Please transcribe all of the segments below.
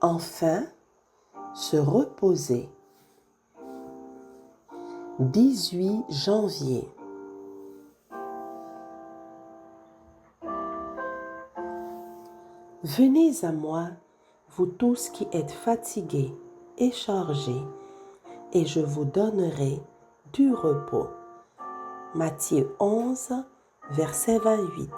Enfin, se reposer. 18 janvier. Venez à moi, vous tous qui êtes fatigués et chargés, et je vous donnerai du repos. Matthieu 11, verset 28.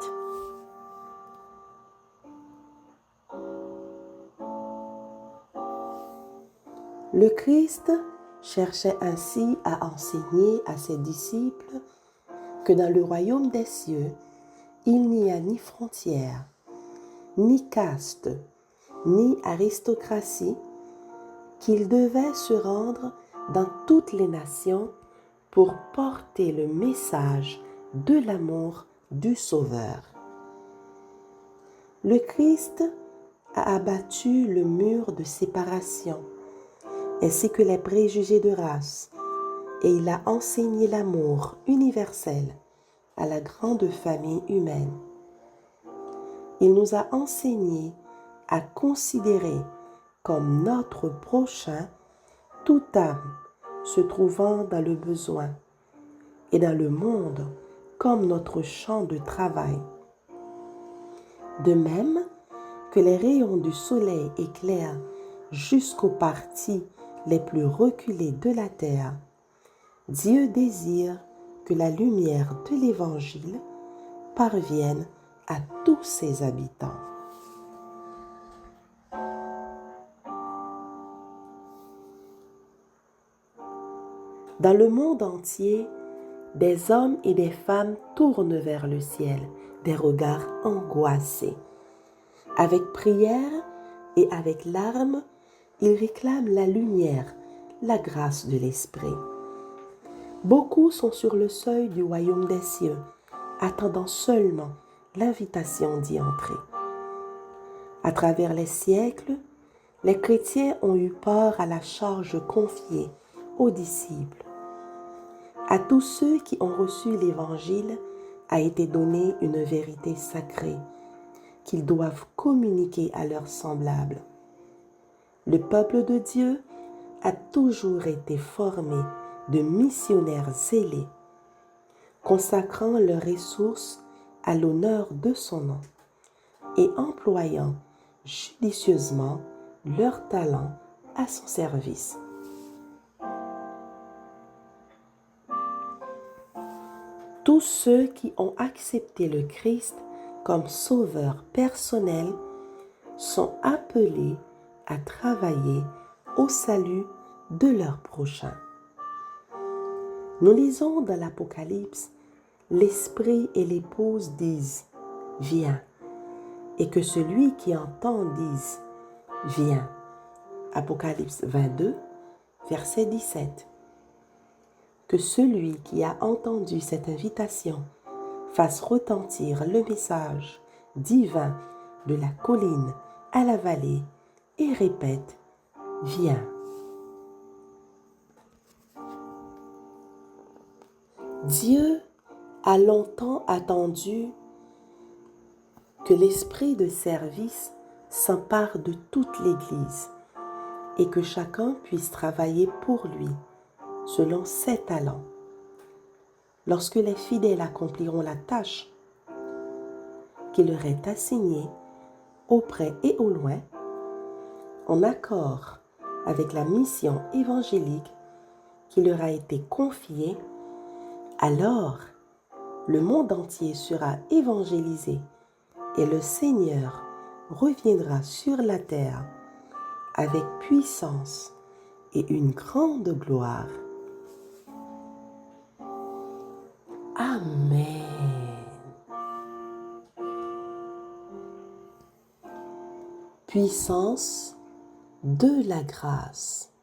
Le Christ cherchait ainsi à enseigner à ses disciples que dans le royaume des cieux, il n'y a ni frontières, ni caste, ni aristocratie, qu'il devait se rendre dans toutes les nations pour porter le message de l'amour du Sauveur. Le Christ a abattu le mur de séparation ainsi que les préjugés de race, et il a enseigné l'amour universel à la grande famille humaine. Il nous a enseigné à considérer comme notre prochain toute âme se trouvant dans le besoin et dans le monde comme notre champ de travail. De même que les rayons du soleil éclairent jusqu'aux parties les plus reculées de la terre, Dieu désire que la lumière de l'Évangile parvienne à tous ses habitants. Dans le monde entier, des hommes et des femmes tournent vers le ciel, des regards angoissés. Avec prière et avec larmes, ils réclament la lumière, la grâce de l'Esprit. Beaucoup sont sur le seuil du royaume des cieux, attendant seulement l'invitation d'y entrer. À travers les siècles, les chrétiens ont eu part à la charge confiée aux disciples. À tous ceux qui ont reçu l'Évangile a été donnée une vérité sacrée qu'ils doivent communiquer à leurs semblables. Le peuple de Dieu a toujours été formé de missionnaires zélés, consacrant leurs ressources à l'honneur de son nom et employant judicieusement leurs talents à son service. Tous ceux qui ont accepté le Christ comme sauveur personnel sont appelés à travailler au salut de leur prochain. Nous lisons dans l'Apocalypse, l'Esprit et l'Épouse disent « Viens » et que celui qui entend dise « Viens ». Apocalypse 22, verset 17. Que celui qui a entendu cette invitation fasse retentir le message divin de la colline à la vallée et répète « Viens ». Dieu a longtemps attendu que l'esprit de service s'empare de toute l'Église et que chacun puisse travailler pour lui selon ses talents. Lorsque les fidèles accompliront la tâche qui leur est assignée au près et au loin, en accord avec la mission évangélique qui leur a été confiée, alors le monde entier sera évangélisé et le Seigneur reviendra sur la terre avec puissance et une grande gloire. Amen. Puissance de la grâce.